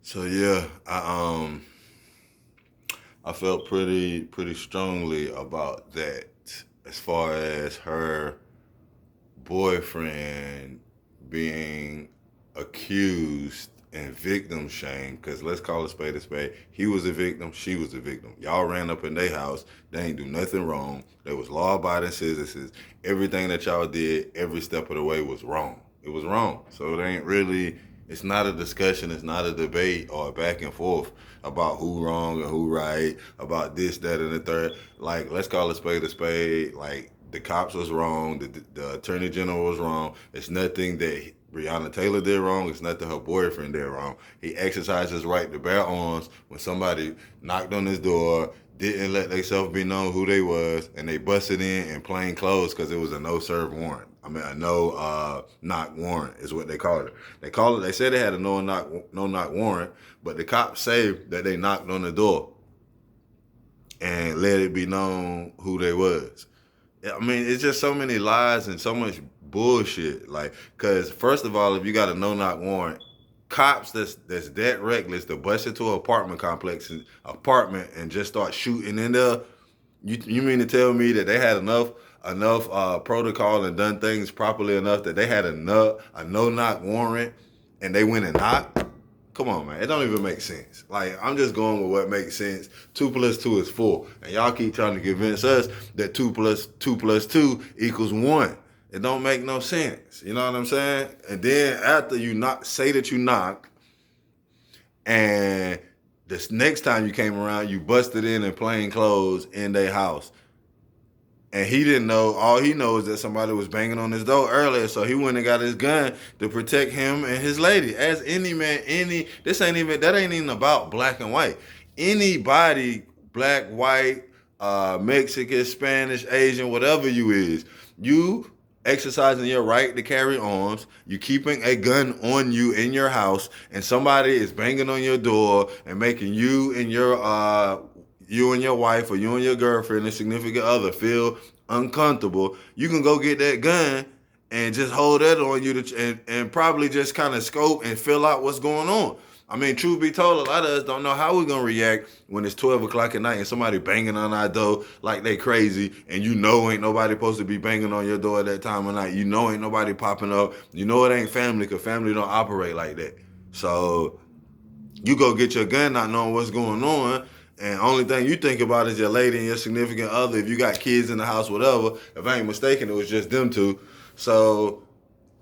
So yeah, I felt pretty strongly about that as far as her boyfriend being accused and victim shamed. Because let's call a spade a spade. He was a victim. She was a victim. Y'all ran up in their house. They ain't do nothing wrong. They was law abiding citizens. Everything that y'all did, every step of the way was wrong. It was wrong. So it ain't really. It's not a discussion. It's not a debate or a back and forth about who wrong and who right, about this, that, and the third. Like, let's call a spade a spade. Like, the cops was wrong. The attorney general was wrong. It's nothing that Breanna Taylor did wrong. It's nothing her boyfriend did wrong. He exercised his right to bear arms when somebody knocked on his door, didn't let themselves be known who they was, and they busted in plain clothes because it was a no-serve warrant. I mean, a no-knock warrant is what they called it. They said they had a no-knock warrant, but the cops say that they knocked on the door and let it be known who they was. I mean, it's just so many lies and so much bullshit. Like, cause first of all, if you got a no-knock warrant, cops that's that reckless to bust into an apartment and just start shooting in there. You mean to tell me that they had enough protocol and done things properly enough that they had a no-knock warrant and they went and knocked? Come on, man. It don't even make sense. Like, I'm just going with what makes sense. 2 plus 2 is 4. And y'all keep trying to convince us that 2 plus 2 equals 1. It don't make no sense. You know what I'm saying? And then after you say that you knocked, and this next time you came around, you busted in plain clothes in their house. And he didn't know. All he knows is that somebody was banging on his door earlier, so he went and got his gun to protect him and his lady. As any man, that ain't even about black and white. Anybody, black, white, Mexican, Spanish, Asian, whatever you is, you exercising your right to carry arms, you keeping a gun on you in your house, and somebody is banging on your door and making you and your wife or you and your girlfriend and significant other feel uncomfortable, you can go get that gun and just hold that on you and probably just kind of scope and fill out what's going on. I mean, truth be told, a lot of us don't know how we're going to react when it's 12 o'clock at night and somebody banging on our door like they crazy, and you know ain't nobody supposed to be banging on your door at that time of night. You know ain't nobody popping up. You know it ain't family, because family don't operate like that. So you go get your gun not knowing what's going on, and only thing you think about is your lady and your significant other. If you got kids in the house, whatever. If I ain't mistaken, it was just them two. So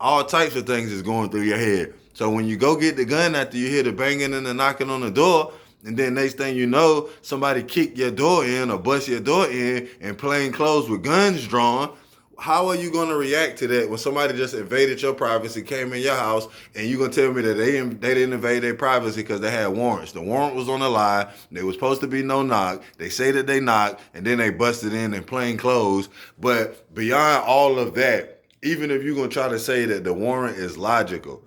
all types of things is going through your head. So when you go get the gun after you hear the banging and the knocking on the door, and then next thing you know, somebody kick your door in or bust your door in plain clothes with guns drawn, how are you going to react to that when somebody just invaded your privacy, came in your house, and you going to tell me that they didn't invade their privacy because they had warrants? The warrant was on the lie. They was supposed to be no knock. They say that they knocked, and then they busted in plain clothes. But beyond all of that, even if you're going to try to say that the warrant is logical,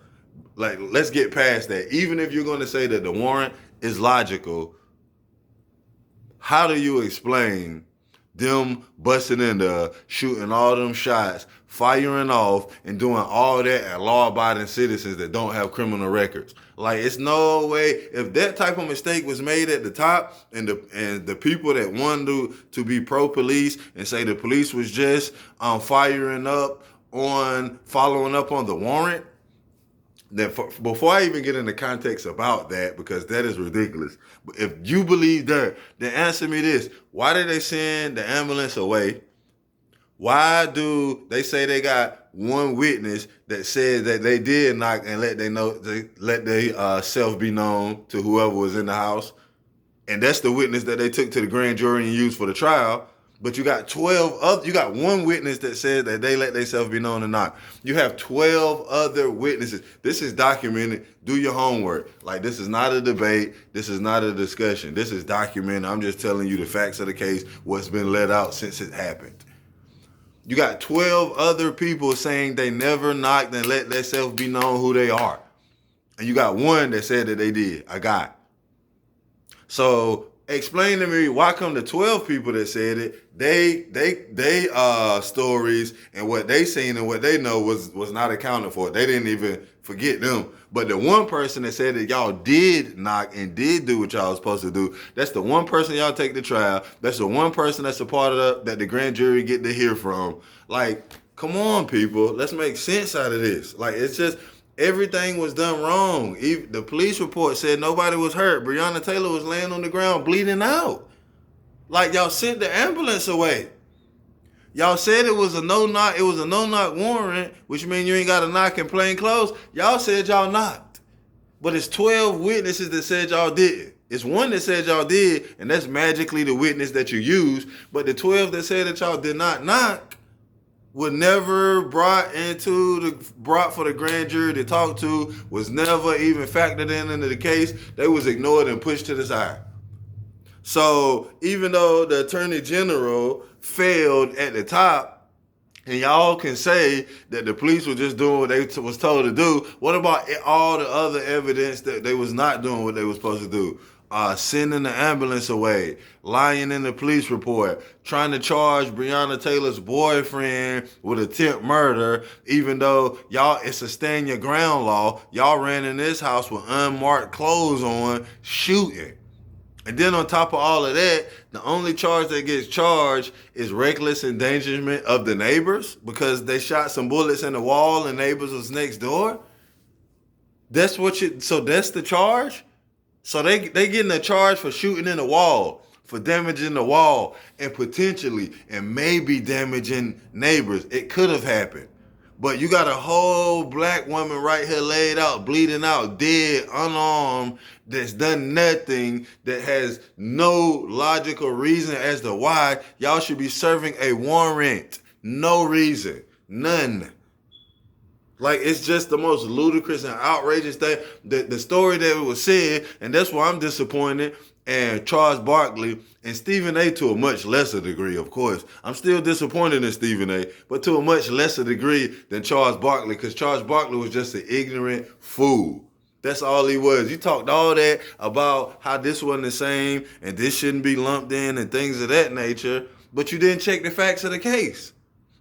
like, let's get past that. Even if you're going to say that the warrant is logical, how do you explain them busting in there, shooting all them shots, firing off, and doing all that at law-abiding citizens that don't have criminal records? Like, it's no way. If that type of mistake was made at the top, and the people that wanted to be pro-police and say the police was just firing up on following up on the warrant, then before I even get into context about that, because that is ridiculous. But if you believe that, then answer me this: why did they send the ambulance away? Why do they say they got one witness that said that they did knock and let they self be known to whoever was in the house, and that's the witness that they took to the grand jury and used for the trial? But you got you got one witness that said that they let themselves be known or not. You have 12 other witnesses. This is documented. Do your homework. Like, this is not a debate. This is not a discussion. This is documented. I'm just telling you the facts of the case, what's been let out since it happened. You got 12 other people saying they never knocked and let themselves be known who they are. And you got one that said that they did, a guy. So explain to me, why come the 12 people that said it, they stories and what they seen and what they know was not accounted for. They didn't even Forget them. But the one person that said that y'all did knock and did do what y'all was supposed to do, that's the one person y'all take to trial. That's the one person that's a part of that the grand jury get to hear from. Like, come on, people. Let's make sense out of this. Like, it's just everything was done wrong. The police report said nobody was hurt. Breanna Taylor was laying on the ground bleeding out. Like, y'all sent the ambulance away. Y'all said it was a no-knock. It was a no-knock warrant, which means you ain't got to knock in plain clothes. Y'all said y'all knocked. But it's 12 witnesses that said y'all didn't. It's one that said y'all did, and that's magically the witness that you used. But the 12 that said that y'all did not knock were never brought for the grand jury to talk to, was never even factored into the case. They was ignored and pushed to the side. So even though the attorney general failed at the top, and y'all can say that the police were just doing what they was told to do, what about all the other evidence that they was not doing what they were supposed to do? Sending the ambulance away, lying in the police report, trying to charge Breanna Taylor's boyfriend with attempt murder, even though y'all, it's a stand your ground law. Y'all ran in this house with unmarked clothes on, shooting. And then on top of all of that, the only charge that gets charged is reckless endangerment of the neighbors because they shot some bullets in the wall and neighbors was next door. So that's the charge? So they getting a charge for shooting in the wall, for damaging the wall, and potentially and maybe damaging neighbors. It could have happened. But you got a whole black woman right here laid out, bleeding out, dead, unarmed, that's done nothing, that has no logical reason as to why y'all should be serving a warrant. No reason. None. Like, it's just the most ludicrous and outrageous thing. The story that was said, and that's why I'm disappointed, and Charles Barkley, and Stephen A. to a much lesser degree, of course. I'm still disappointed in Stephen A., but to a much lesser degree than Charles Barkley, because Charles Barkley was just an ignorant fool. That's all he was. You talked all that about how this wasn't the same, and this shouldn't be lumped in, and things of that nature, but you didn't check the facts of the case.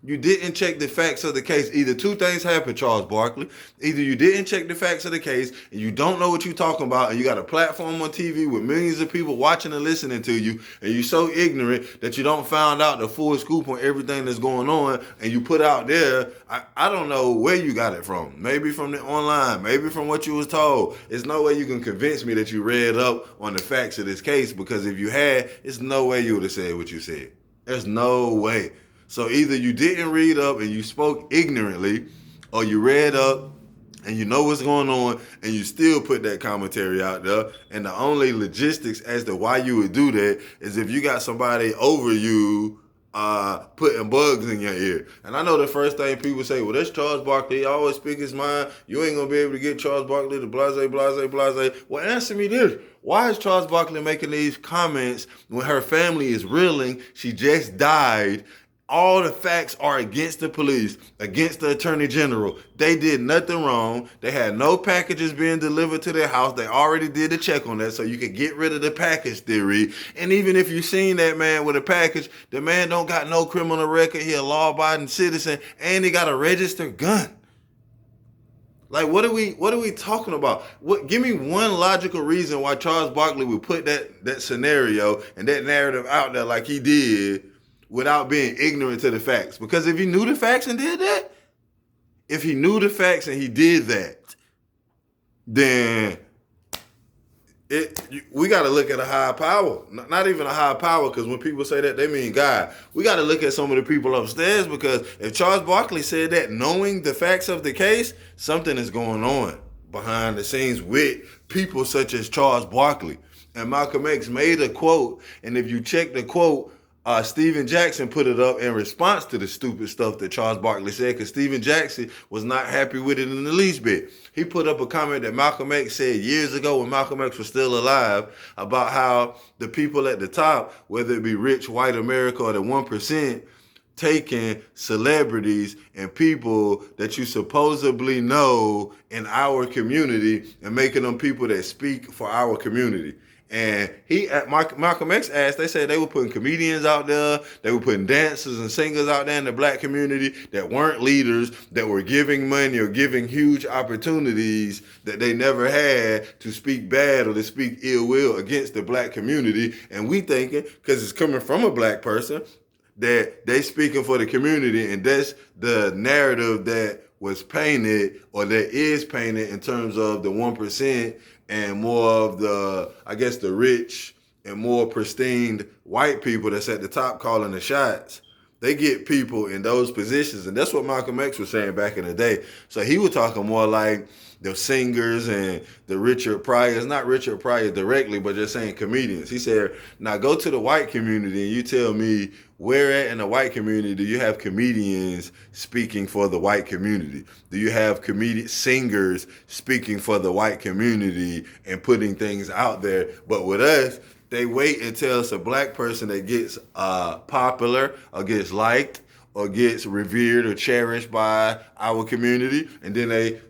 You didn't check the facts of the case. Either two things happened, Charles Barkley. Either you didn't check the facts of the case and you don't know what you're talking about, and you got a platform on TV with millions of people watching and listening to you, and you're so ignorant that you don't find out the full scoop on everything that's going on, and you put out there, I don't know where you got it from. Maybe from the online, maybe from what you was told. There's no way you can convince me that you read up on the facts of this case, because if you had, it's no way you would have said what you said. There's no way. So either you didn't read up and you spoke ignorantly, or you read up and you know what's going on and you still put that commentary out there. And the only logistics as to why you would do that is if you got somebody over you putting bugs in your ear. And I know the first thing people say, well, that's Charles Barkley. He always speak his mind. You ain't going to be able to get Charles Barkley to blase, blase, blase. Well, answer me this. Why is Charles Barkley making these comments when her family is reeling? She just died. All the facts are against the police, against the attorney general. They did nothing wrong. They had no packages being delivered to their house. They already did a check on that, so you could get rid of the package theory. And even if you seen that man with a package, the man don't got no criminal record. He a law-abiding citizen, and he got a registered gun. Like, what are we talking about? Give me one logical reason why Charles Barkley would put that scenario and that narrative out there like he did, without being ignorant to the facts. Because if he knew the facts and did that, then we got to look at a higher power. Not even a higher power, because when people say that, they mean God. We got to look at some of the people upstairs, because if Charles Barkley said that knowing the facts of the case, something is going on behind the scenes with people such as Charles Barkley. And Malcolm X made a quote, and if you check the quote, Steven Jackson put it up in response to the stupid stuff that Charles Barkley said, because Steven Jackson was not happy with it in the least bit. He put up a comment that Malcolm X said years ago when Malcolm X was still alive about how the people at the top, whether it be rich white America or the 1%, taking celebrities and people that you supposedly know in our community and making them people that speak for our community. And Malcolm X asked, they said they were putting comedians out there, they were putting dancers and singers out there in the black community that weren't leaders, that were giving money or giving huge opportunities that they never had to speak bad or to speak ill will against the black community. And we thinking, because it's coming from a black person, that they speaking for the community, and that's the narrative that was painted or that is painted in terms of the 1% and more of the, I guess, the rich and more pristine white people that's at the top calling the shots. They get people in those positions, and that's what Malcolm X was saying back in the day. So he was talking more like the singers and the Richard Pryors, not Richard Pryor directly, but just saying comedians. He said, now go to the white community and you tell me where at in the white community do you have comedians speaking for the white community? Do you have singers speaking for the white community and putting things out there? But with us, they wait until it's a black person that gets popular or gets liked or gets revered or cherished by our community, and then they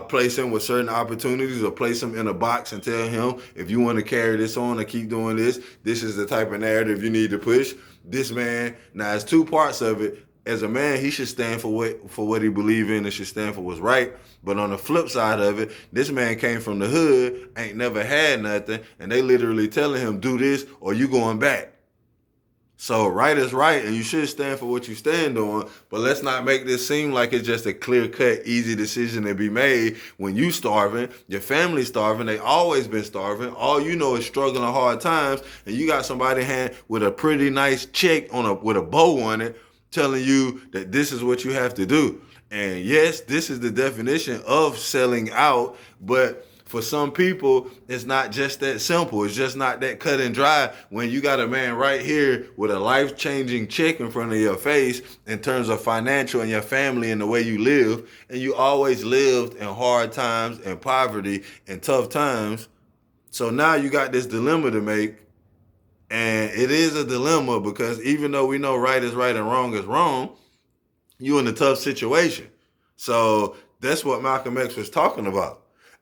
place him with certain opportunities or place him in a box and tell him, if you want to carry this on and keep doing this, this is the type of narrative you need to push. This man, now it's two parts of it. As a man, he should stand for what he believes in and should stand for what's right. But on the flip side of it, this man came from the hood, ain't never had nothing, and they literally telling him, do this or you going back. So right is right, and you should stand for what you stand on, but let's not make this seem like it's just a clear-cut, easy decision to be made when you starving, your family's starving, they always been starving, all you know is struggling hard times, and you got somebody hand with a pretty nice check with a bow on it telling you that this is what you have to do. And yes, this is the definition of selling out, but for some people, it's not just that simple. It's just not that cut and dry when you got a man right here with a life-changing check in front of your face in terms of financial and your family and the way you live, and you always lived in hard times and poverty and tough times. So now you got this dilemma to make, and it is a dilemma because even though we know right is right and wrong is wrong, you in a tough situation. So that's what Malcolm X was talking about.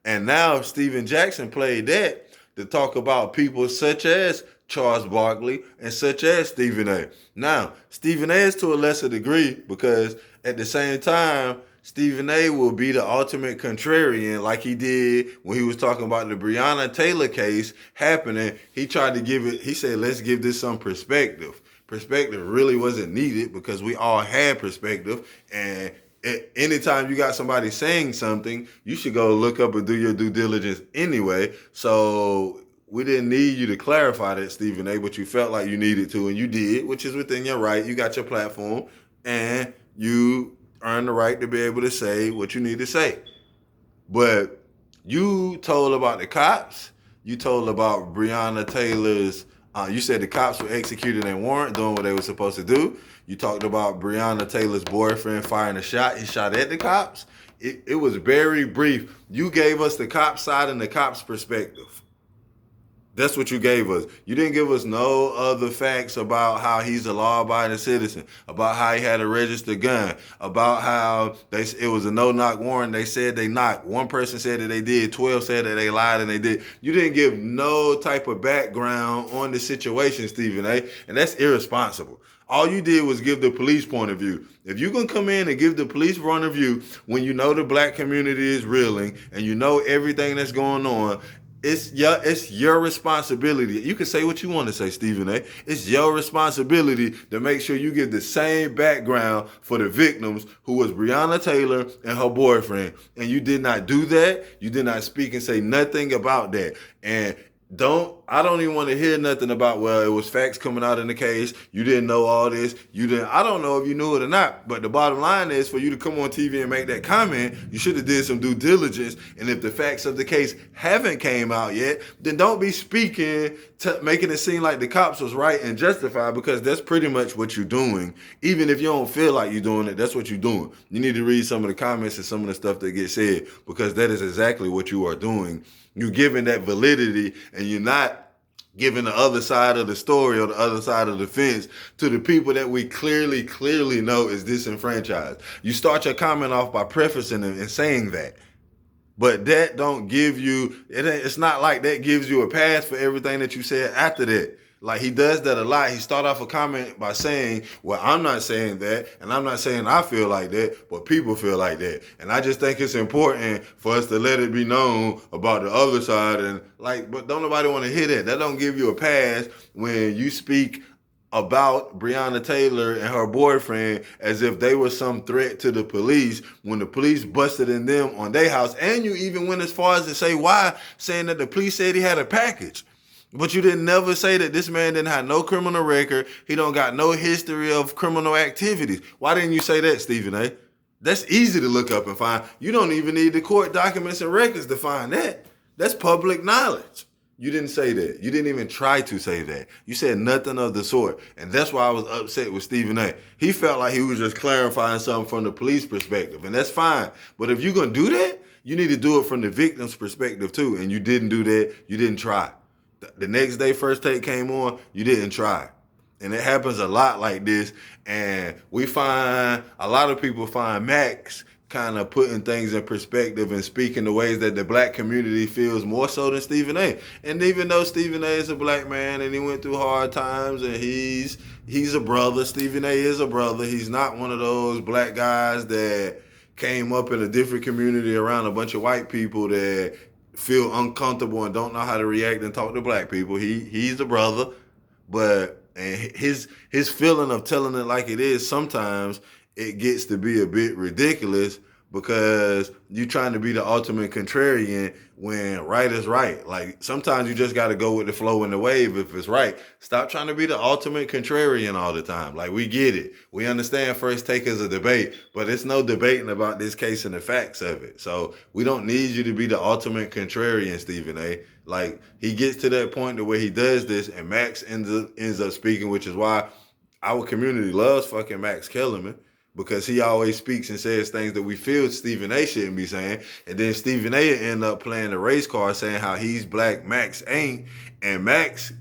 And now Stephen Jackson played that to talk about people such as Charles Barkley and such as Stephen A. Now, Stephen A is to a lesser degree because at the same time, Stephen A will be the ultimate contrarian like he did when he was talking about the Breanna Taylor case happening. He tried to he said, let's give this some perspective. Perspective really wasn't needed because we all had perspective, and anytime you got somebody saying something, you should go look up and do your due diligence anyway. So we didn't need you to clarify that, Stephen A., but you felt like you needed to, and you did, which is within your right. You got your platform, and you earned the right to be able to say what you need to say. But you told about the cops. You told about Breanna Taylor's, you said the cops were executed and weren't doing what they were supposed to do. You talked about Breanna Taylor's boyfriend firing a shot. He shot at the cops. It was very brief. You gave us the cop side and the cops' perspective. That's what you gave us. You didn't give us no other facts about how he's a law-abiding citizen, about how he had a registered gun, about how it was a no-knock warrant. They said they knocked. One person said that they did. 12 said that they lied and they did. You didn't give no type of background on the situation, Stephen A., and that's irresponsible. All you did was give the police point of view. If you can come in and give the police point of view when you know the black community is reeling and you know everything that's going on, it's your responsibility. You can say what you want to say, Stephen A. It's your responsibility to make sure you give the same background for the victims, who was Breanna Taylor and her boyfriend. And you did not do that. You did not speak and say nothing about that. And I don't even want to hear nothing about, well, it was facts coming out in the case. You didn't know all this. I don't know if you knew it or not. But the bottom line is, for you to come on TV and make that comment, you should have did some due diligence. And if the facts of the case haven't came out yet, then don't be speaking, making it seem like the cops was right and justified, because that's pretty much what you're doing. Even if you don't feel like you're doing it, that's what you're doing. You need to read some of the comments and some of the stuff that gets said, because that is exactly what you are doing. You're giving that validity, and you're not giving the other side of the story or the other side of the fence to the people that we clearly know is disenfranchised. You start your comment off by prefacing it and saying that. But that don't give you it's not like that gives you a pass for everything that you said after that. Like he does that a lot. He start off a comment by saying, "Well, I'm not saying that, and I'm not saying I feel like that, but people feel like that." And I just think it's important for us to let it be known about the other side. And like, but don't nobody want to hear that. That don't give you a pass when you speak about Breanna Taylor and her boyfriend as if they were some threat to the police when the police busted in them on their house. And you even went as far as to say why, saying that the police said he had a package. But you didn't never say that this man didn't have no criminal record. He don't got no history of criminal activities. Why didn't you say that, Stephen A? That's easy to look up and find. You don't even need the court documents and records to find that. That's public knowledge. You didn't say that. You didn't even try to say that. You said nothing of the sort. And that's why I was upset with Stephen A. He felt like he was just clarifying something from the police perspective. And that's fine. But if you're going to do that, you need to do it from the victim's perspective too. And you didn't do that. You didn't try. The next day First Take came on, you didn't try. And it happens a lot like this. And we find, a lot of people find Max kind of putting things in perspective and speaking the ways that the black community feels more so than Stephen A. And even though Stephen A is a black man and he went through hard times and he's a brother, Stephen A is a brother. He's not one of those black guys that came up in a different community around a bunch of white people that feel uncomfortable and don't know how to react and talk to black people. He's a brother, but and his feeling of telling it like it is, sometimes it gets to be a bit ridiculous because you're trying to be the ultimate contrarian when right is right. Like sometimes you just got to go with the flow and the wave if it's right. Stop trying to be the ultimate contrarian all the time. Like we get it. We understand First Take is a debate, but it's no debating about this case and the facts of it. So we don't need you to be the ultimate contrarian, Stephen A. Like he gets to that point to where he does this and Max ends up speaking, which is why our community loves fucking Max Kellerman. Because he always speaks and says things that we feel Stephen A shouldn't be saying. And then Stephen A end up playing the race card saying how he's black, Max ain't. And Max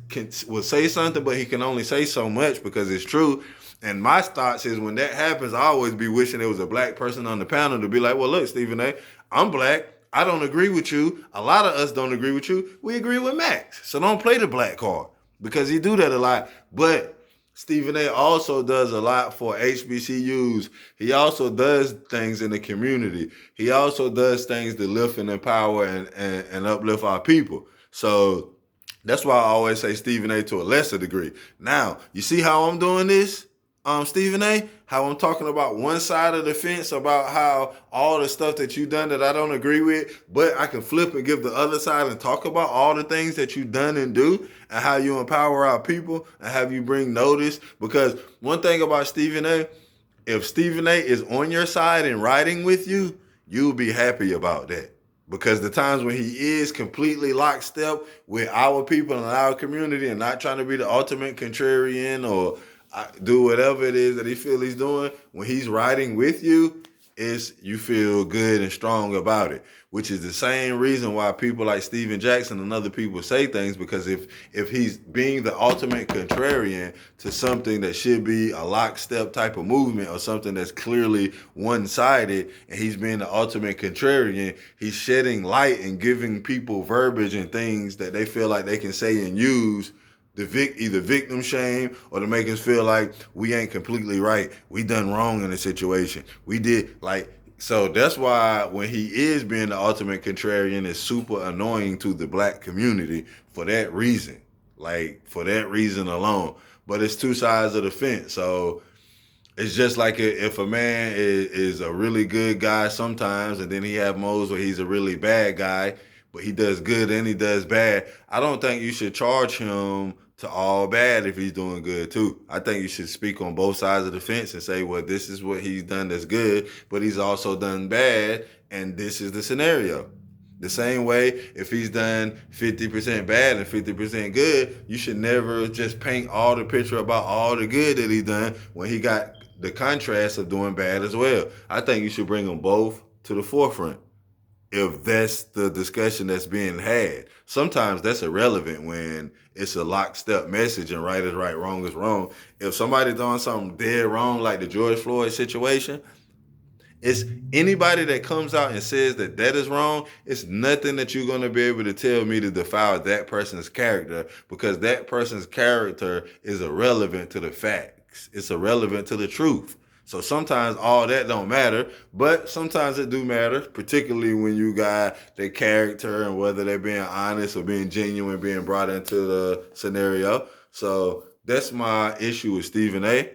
will say something, but he can only say so much because it's true. And my thoughts is when that happens, I always be wishing there was a black person on the panel to be like, well, look, Stephen A, I'm black. I don't agree with you. A lot of us don't agree with you. We agree with Max. So don't play the black card because he do that a lot. But Stephen A also does a lot for HBCUs. He also does things in the community. He also does things to lift and empower and uplift our people. So that's why I always say Stephen A to a lesser degree. Now, you see how I'm doing this? Stephen A, how I'm talking about one side of the fence about how all the stuff that you've done that I don't agree with, but I can flip and give the other side and talk about all the things that you've done and do and how you empower our people and have you bring notice. Because one thing about Stephen A, if Stephen A is on your side and riding with you, you'll be happy about that. Because the times when he is completely lockstep with our people and our community and not trying to be the ultimate contrarian or do whatever it is that he feel he's doing, when he's riding with you, you feel good and strong about it, which is the same reason why people like Steven Jackson and other people say things, because if he's being the ultimate contrarian to something that should be a lockstep type of movement or something that's clearly one-sided, and he's being the ultimate contrarian, he's shedding light and giving people verbiage and things that they feel like they can say and use either victim shame or to make us feel like we ain't completely right. We done wrong in the situation. We did so that's why when he is being the ultimate contrarian, it's super annoying to the black community for that reason. For that reason alone. But it's two sides of the fence. So it's just like if a man is a really good guy sometimes and then he have modes where he's a really bad guy, but he does good and he does bad, I don't think you should charge him to all bad if he's doing good too. I think you should speak on both sides of the fence and say, well, this is what he's done that's good, but he's also done bad, and this is the scenario. The same way, if he's done 50% bad and 50% good, you should never just paint all the picture about all the good that he done when he got the contrast of doing bad as well. I think you should bring them both to the forefront if that's the discussion that's being had. Sometimes that's irrelevant when it's a lockstep message and right is right, wrong is wrong. If somebody's doing something dead wrong, like the George Floyd situation, It's anybody that comes out and says that that is wrong. It's nothing that you're going to be able to tell me to defile that person's character, because that person's character is irrelevant to the facts. It's irrelevant to the truth. So sometimes all that don't matter, but sometimes it do matter, particularly when you got their character and whether they're being honest or being genuine, being brought into the scenario. So that's my issue with Stephen A.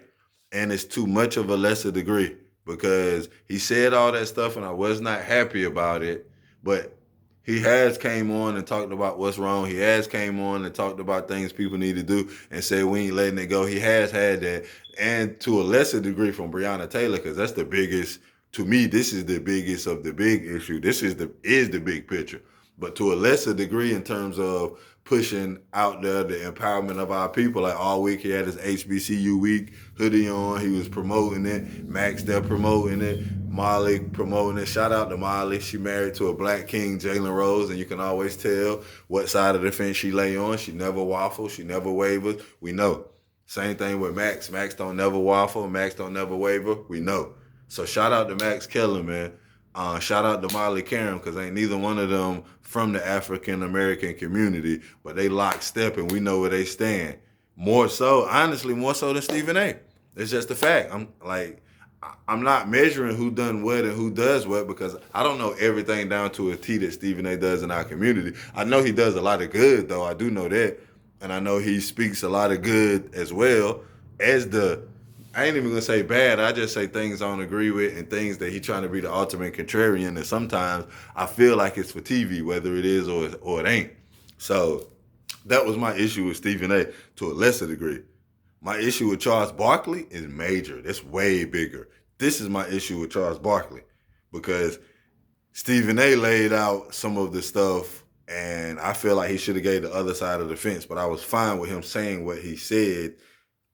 And it's too much of a lesser degree, because he said all that stuff and I was not happy about it. But he has came on and talked about what's wrong. He has came on and talked about things people need to do and said we ain't letting it go. He has had that, and to a lesser degree from Breanna Taylor, because that's the biggest. To me, this is the biggest of the big issue. This is the big picture. But to a lesser degree, in terms of pushing out there the empowerment of our people, like all week he had his HBCU week hoodie on. He was promoting it. Max there promoting it. Molly promoting it. Shout out to Molly. She married to a black king, Jalen Rose, and you can always tell what side of the fence she lay on. She never waffles. She never wavers. We know. Same thing with Max. Max don't never waffle. Max don't never waver. We know. So shout out to Max Keller, man. Shout out to Molly Karam, because ain't neither one of them from the African American community, but they lockstep and we know where they stand. More so, honestly, more so than Stephen A. It's just a fact. I'm not measuring who done what and who does what, because I don't know everything down to a T that Stephen A does in our community. I know he does a lot of good, though. I do know that. And I know he speaks a lot of good as well as I ain't even gonna say bad. I just say things I don't agree with and things that he trying to be the ultimate contrarian. And sometimes I feel like it's for TV, whether it is or it ain't. So that was my issue with Stephen A. to a lesser degree. My issue with Charles Barkley is major. It's way bigger. This is my issue with Charles Barkley, because Stephen A. laid out some of the stuff, and I feel like he should have gave the other side of the fence. But I was fine with him saying what he said.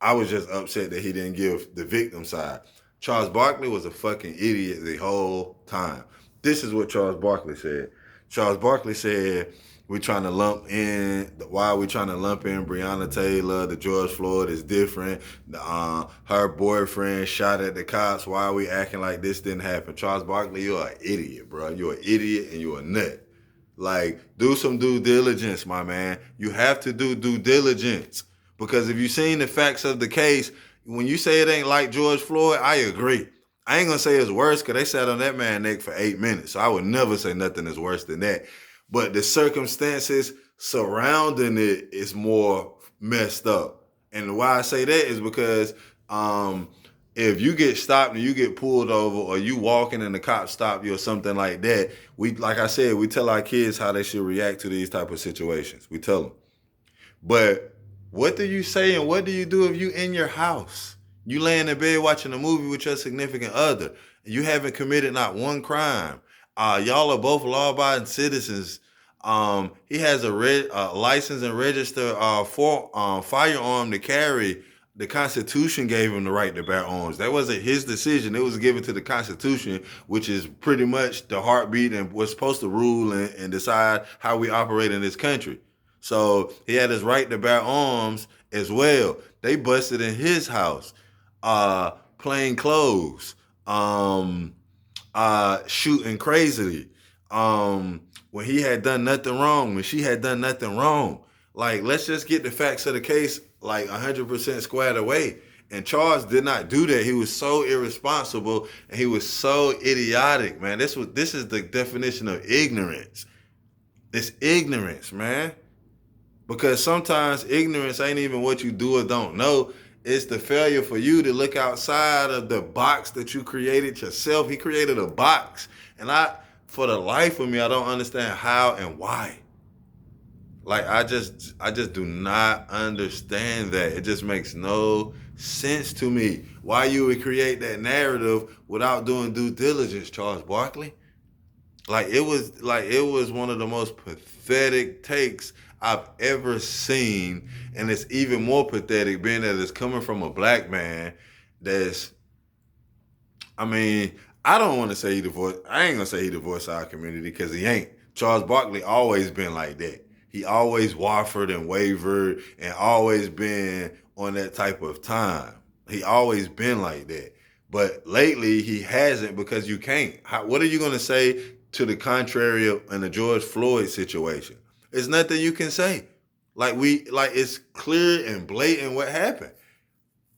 I was just upset that he didn't give the victim side. Charles Barkley was a fucking idiot the whole time. This is what Charles Barkley said. Charles Barkley said, why are we trying to lump in Breanna Taylor? The George Floyd is different. Her boyfriend shot at the cops. Why are we acting like this didn't happen? Charles Barkley, you're an idiot, bro. You're an idiot and you're a nut. Like, do some due diligence, my man. You have to do due diligence. Because if you've seen the facts of the case, when you say it ain't like George Floyd, I agree. I ain't gonna say it's worse, because they sat on that man's neck for 8 minutes. So I would never say nothing is worse than that. But the circumstances surrounding it is more messed up. And why I say that is because if you get stopped and you get pulled over, or you walking and the cops stop you or something like that, like I said, we tell our kids how they should react to these type of situations. We tell them. But what do you say and what do you do if you in your house? You laying in bed watching a movie with your significant other, and you haven't committed not one crime. Y'all are both law-abiding citizens. He has a license and register for firearm to carry. The Constitution gave him the right to bear arms. That wasn't his decision. It was given to the Constitution, which is pretty much the heartbeat and what's supposed to rule and decide how we operate in this country. So he had his right to bear arms as well. They busted in his house, plain clothes, shooting crazily, when he had done nothing wrong, when she had done nothing wrong. Like, let's just get the facts of the case like 100% squared away. And Charles did not do that. He was so irresponsible and he was so idiotic, man. This is the definition of ignorance. It's ignorance, man. Because sometimes ignorance ain't even what you do or don't know. It's the failure for you to look outside of the box that you created yourself. He created a box. And for the life of me, I don't understand how and why. Like, I just do not understand that. It just makes no sense to me. Why you would create that narrative without doing due diligence, Charles Barkley? It was one of the most pathetic takes I've ever seen, and it's even more pathetic being that it's coming from a black man I don't want to say I ain't gonna say he divorced our community, because he ain't. Charles Barkley always been like that. He always wavered and wavered and always been on that type of time. He always been like that. But lately he hasn't because you can't. What are you going to say to the contrary in the George Floyd situation? There's nothing you can say. Like it's clear and blatant what happened.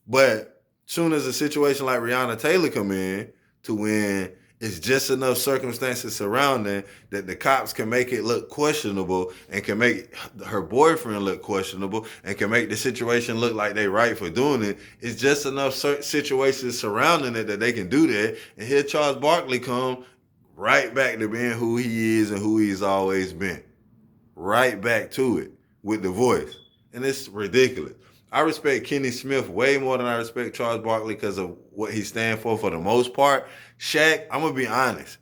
But soon as a situation like Breanna Taylor come in to when it's just enough circumstances surrounding that the cops can make it look questionable and can make her boyfriend look questionable and can make the situation look like they right for doing it. It's just enough situations surrounding it that they can do that. And here Charles Barkley come right back to being who he is and who he's always been. Right back to it with the voice. And it's ridiculous. I respect Kenny Smith way more than I respect Charles Barkley because of what he stands for the most part. Shaq, I'm going to be honest.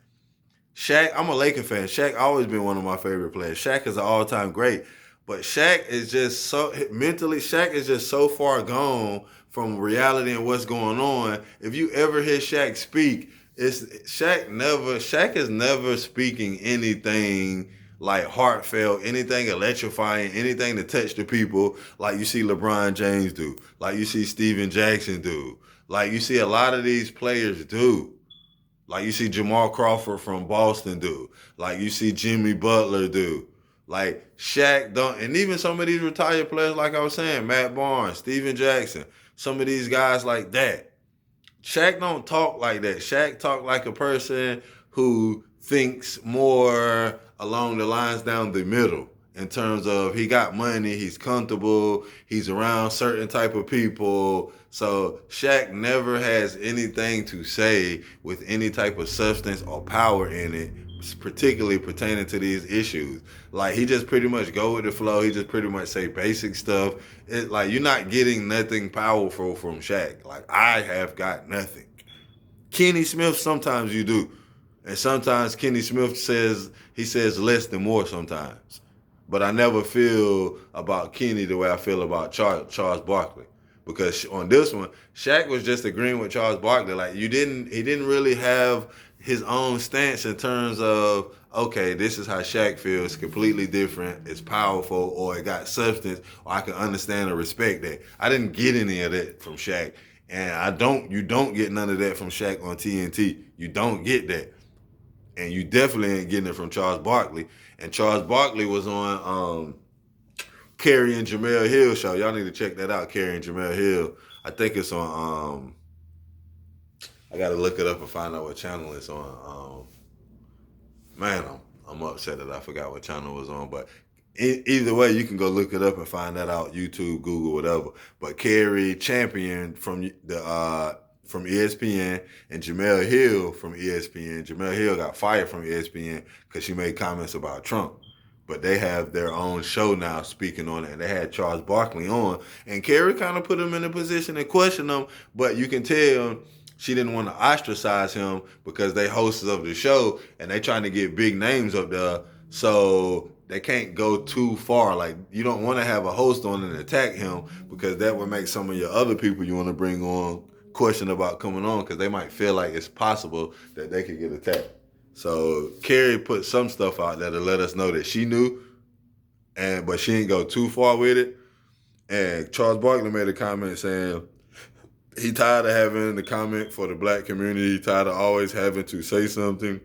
Shaq, I'm a Laker fan. Shaq always been one of my favorite players. Shaq is an all-time great. But Shaq is just so, mentally, Shaq is just so far gone from reality and what's going on. If you ever hear Shaq speak, Shaq is never speaking anything like heartfelt, anything electrifying, anything to touch the people like you see LeBron James do, like you see Steven Jackson do, like you see a lot of these players do. Like you see Jamal Crawford from Boston do. Like you see Jimmy Butler do. Like Shaq don't, and even some of these retired players, like I was saying, Matt Barnes, Steven Jackson, some of these guys like that. Shaq don't talk like that. Shaq talk like a person who thinks more along the lines down the middle in terms of he got money, he's comfortable, he's around certain type of people. So Shaq never has anything to say with any type of substance or power in it, particularly pertaining to these issues. Like he just pretty much go with the flow. He just pretty much say basic stuff. It's like you're not getting nothing powerful from Shaq. Like I have got nothing. Kenny Smith, sometimes you do. And sometimes Kenny Smith says less than more sometimes. But I never feel about Kenny the way I feel about Charles Barkley. Because on this one, Shaq was just agreeing with Charles Barkley. Like he didn't really have his own stance in terms of, okay, this is how Shaq feels, completely different, it's powerful, or it got substance, or I can understand or respect that. I didn't get any of that from Shaq. And you don't get none of that from Shaq on TNT. You don't get that. And you definitely ain't getting it from Charles Barkley. And Charles Barkley was on Kerry and Jamel Hill show. Y'all need to check that out, Kerry and Jamel Hill. I think it's on, I got to look it up and find out what channel it's on. Man, I'm upset that I forgot what channel it was on. But either way, you can go look it up and find that out, YouTube, Google, whatever. But Kerry Champion from ESPN and Jamel Hill from ESPN. Jamel Hill got fired from ESPN because she made comments about Trump. But they have their own show now speaking on it. And they had Charles Barkley on. And Kerry kind of put him in a position to question him. But you can tell she didn't want to ostracize him because they hosts of the show and they trying to get big names up there. So they can't go too far. Like, you don't want to have a host on and attack him because that would make some of your other people you want to bring on question about coming on because they might feel like it's possible that they could get attacked. So Kerry put some stuff out there to let us know that she knew, but she didn't go too far with it. And Charles Barkley made a comment saying he tired of having the comment for the black community. He tired of always having to say something.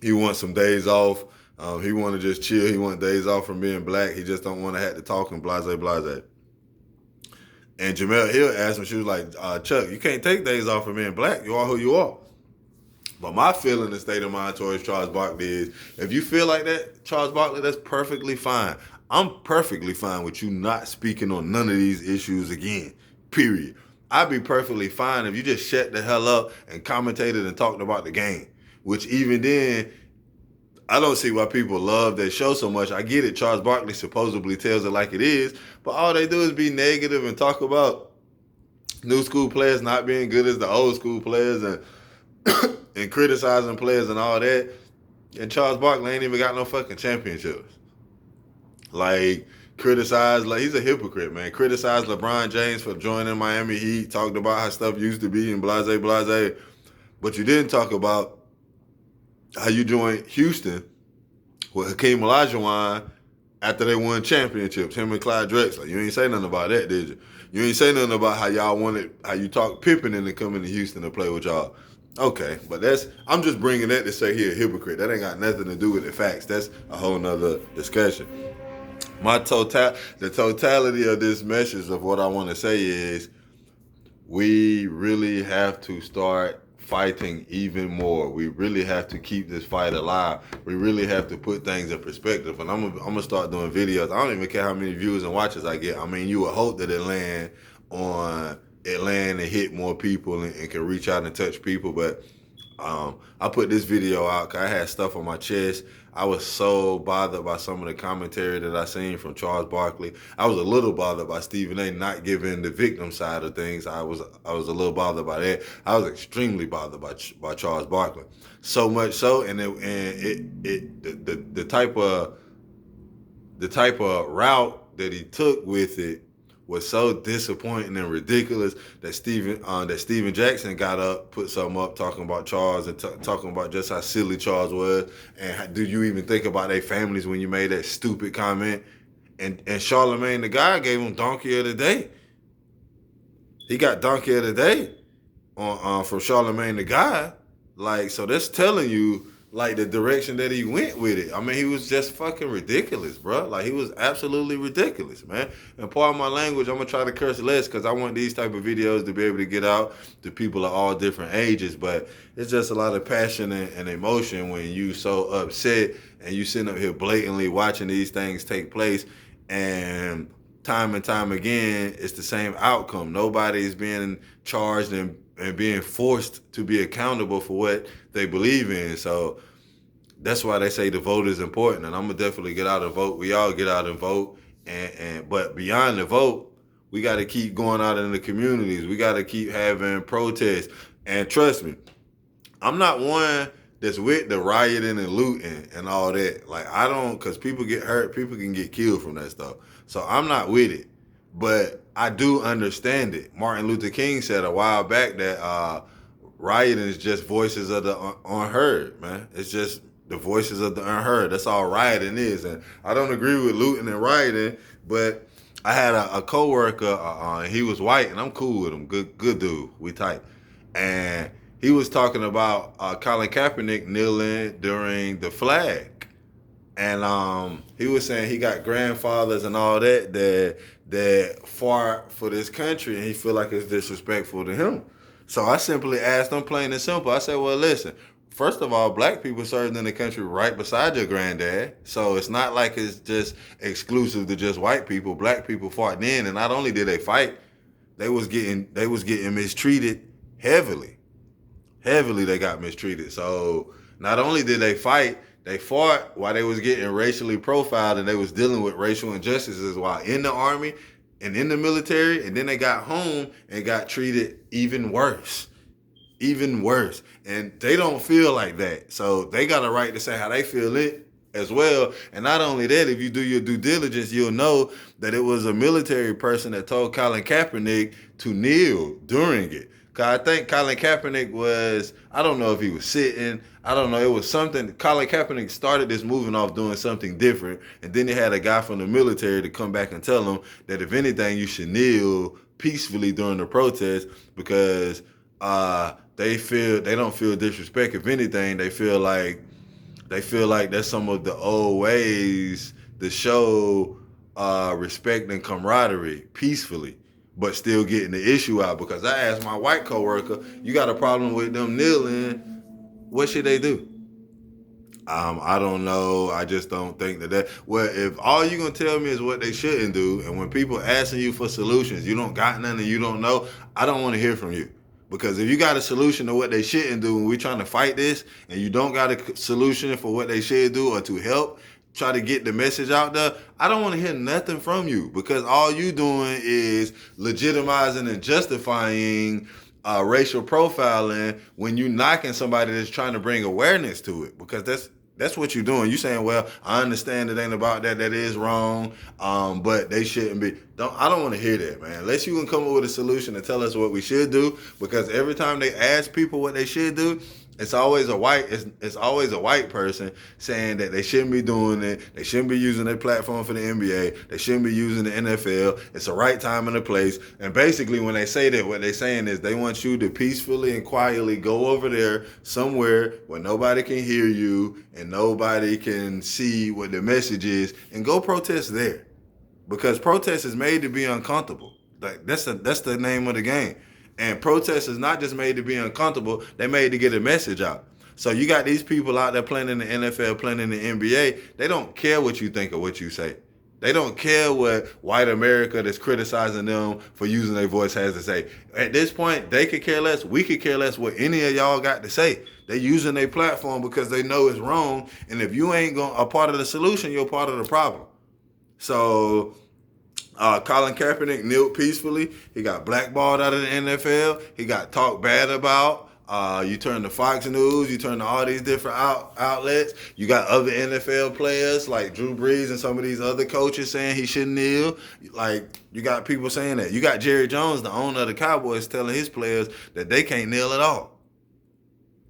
He wants some days off. He want to just chill. He want days off from being black. He just don't want to have to talk and blase, blase. And Jamel Hill asked him, she was like, Chuck, you can't take days off from being black. You are who you are. But my feeling and state of mind towards Charles Barkley is, if you feel like that, Charles Barkley, that's perfectly fine. I'm perfectly fine with you not speaking on none of these issues again, period. I'd be perfectly fine if you just shut the hell up and commentated and talked about the game, which even then, I don't see why people love that show so much. I get it. Charles Barkley supposedly tells it like it is, but all they do is be negative and talk about new school players not being good as the old school players and and criticizing players and all that. And Charles Barkley ain't even got no fucking championships. Like, he's a hypocrite, man. Criticize LeBron James for joining Miami Heat, talked about how stuff used to be and blase, blase. But you didn't talk about how you joined Houston with Hakeem Olajuwon after they won championships, him and Clyde Drexler. You ain't say nothing about that, did you? You ain't say nothing about how you talked Pippen into coming to Houston to play with y'all. Okay, but I'm just bringing that to say he a hypocrite. That ain't got nothing to do with the facts. That's a whole nother discussion. The totality of this message of what I want to say is we really have to start fighting even more. We really have to keep this fight alive. We really have to put things in perspective. And I'm gonna start doing videos. I don't even care how many views and watches I get. I mean, you would hope that it land and hit more people and can reach out and touch people. But I put this video out because I had stuff on my chest. I was so bothered by some of the commentary that I seen from Charles Barkley. I was a little bothered by Stephen A. not giving the victim side of things. I was a little bothered by that. I was extremely bothered by Charles Barkley. So much so, the type of route that he took with it was so disappointing and ridiculous that Steven Jackson got up, put something up talking about Charles and talking about just how silly Charles was, and do you even think about their families when you made that stupid comment? And Charlemagne the guy gave him Donkey of the Day. He got Donkey of the Day from Charlemagne the guy. Like, so that's telling you like the direction that he went with it. I mean, he was just fucking ridiculous, bro. Like, he was absolutely ridiculous, man. And part of my language, I'm gonna try to curse less because I want these type of videos to be able to get out to people of all different ages. But it's just a lot of passion and emotion when you so upset and you sitting up here blatantly watching these things take place, and time again, it's the same outcome. Nobody's being charged and being forced to be accountable for what they believe in. So that's why they say the vote is important. And I'm gonna definitely get out and vote. We all get out and vote. But beyond the vote, we got to keep going out in the communities. We got to keep having protests. And trust me, I'm not one that's with the rioting and looting and all that. Like, I don't, because people get hurt, people can get killed from that stuff. So I'm not with it. But I do understand it. Martin Luther King said a while back that rioting is just voices of the unheard, man. It's just the voices of the unheard. That's all rioting is. And I don't agree with looting and rioting, but I had a coworker, he was white, and I'm cool with him. Good dude. We tight. And he was talking about Colin Kaepernick kneeling during the flag. And he was saying he got grandfathers and all that fought for this country, and he feel like it's disrespectful to him. So I simply asked him, plain and simple. I said, well, listen, first of all, black people served in the country right beside your granddad. So it's not like it's just exclusive to just white people. Black people fought then, and not only did they fight, they was getting mistreated heavily. Heavily they got mistreated. So not only did they fight, they fought while they was getting racially profiled, and they was dealing with racial injustices while in the army and in the military, and then they got home and got treated even worse. Even worse. And they don't feel like that. So they got a right to say how they feel it as well. And not only that, if you do your due diligence, you'll know that it was a military person that told Colin Kaepernick to kneel during it. Cause I think Colin Kaepernick was, I don't know if he was sitting, I don't know, it was something. Colin Kaepernick started this moving off doing something different, and then they had a guy from the military to come back and tell him that if anything, you should kneel peacefully during the protest because they don't feel disrespect. If anything, they feel like that's some of the old ways to show respect and camaraderie peacefully, but still getting the issue out. Because I asked my white coworker, you got a problem with them kneeling, what should they do? I don't know. I just don't think well, if all you're going to tell me is what they shouldn't do, and when people asking you for solutions, you don't got none and you don't know, I don't want to hear from you. Because if you got a solution to what they shouldn't do and we're trying to fight this, and you don't got a solution for what they should do or to help try to get the message out there, I don't want to hear nothing from you, because all you doing is legitimizing and justifying racial profiling when you knocking somebody that's trying to bring awareness to it, because that's what you're doing. You saying, well, I understand it ain't about that. That is wrong, but they shouldn't be. I don't want to hear that, man. Unless you can come up with a solution and tell us what we should do, because every time they ask people what they should do, it's always a white person saying that they shouldn't be doing it. They shouldn't be using their platform for the NBA. They shouldn't be using the NFL. It's the right time and the place. And basically, when they say that, what they're saying is they want you to peacefully and quietly go over there somewhere where nobody can hear you and nobody can see what the message is, and go protest there, because protest is made to be uncomfortable. Like that's the name of the game. And protest is not just made to be uncomfortable, they made to get a message out. So you got these people out there playing in the NFL, playing in the NBA, they don't care what you think or what you say. They don't care what white America that's criticizing them for using their voice has to say. At this point, they could care less. We could care less what any of y'all got to say. They using their platform because they know it's wrong. And if you ain't a part of the solution, you're part of the problem. So Colin Kaepernick kneeled peacefully. He got blackballed out of the NFL. He got talked bad about. You turn to Fox News. You turn to all these different outlets. You got other NFL players like Drew Brees and some of these other coaches saying he shouldn't kneel. Like, you got people saying that. You got Jerry Jones, the owner of the Cowboys, telling his players that they can't kneel at all.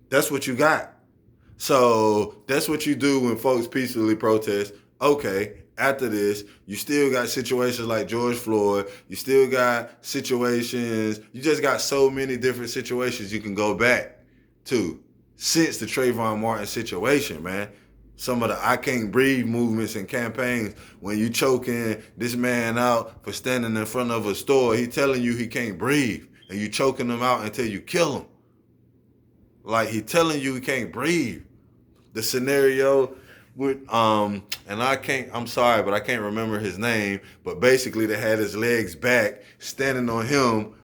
That's what you got. So that's what you do when folks peacefully protest. Okay, after this, you still got situations like George Floyd. You still got situations. You just got so many different situations you can go back to since the Trayvon Martin situation, man. Some of the I Can't Breathe movements and campaigns, when you choking this man out for standing in front of a store, he telling you he can't breathe, and you choking him out until you kill him. Like, he telling you he can't breathe. The scenario with and I'm sorry, but I can't remember his name, but basically they had his legs back, standing on him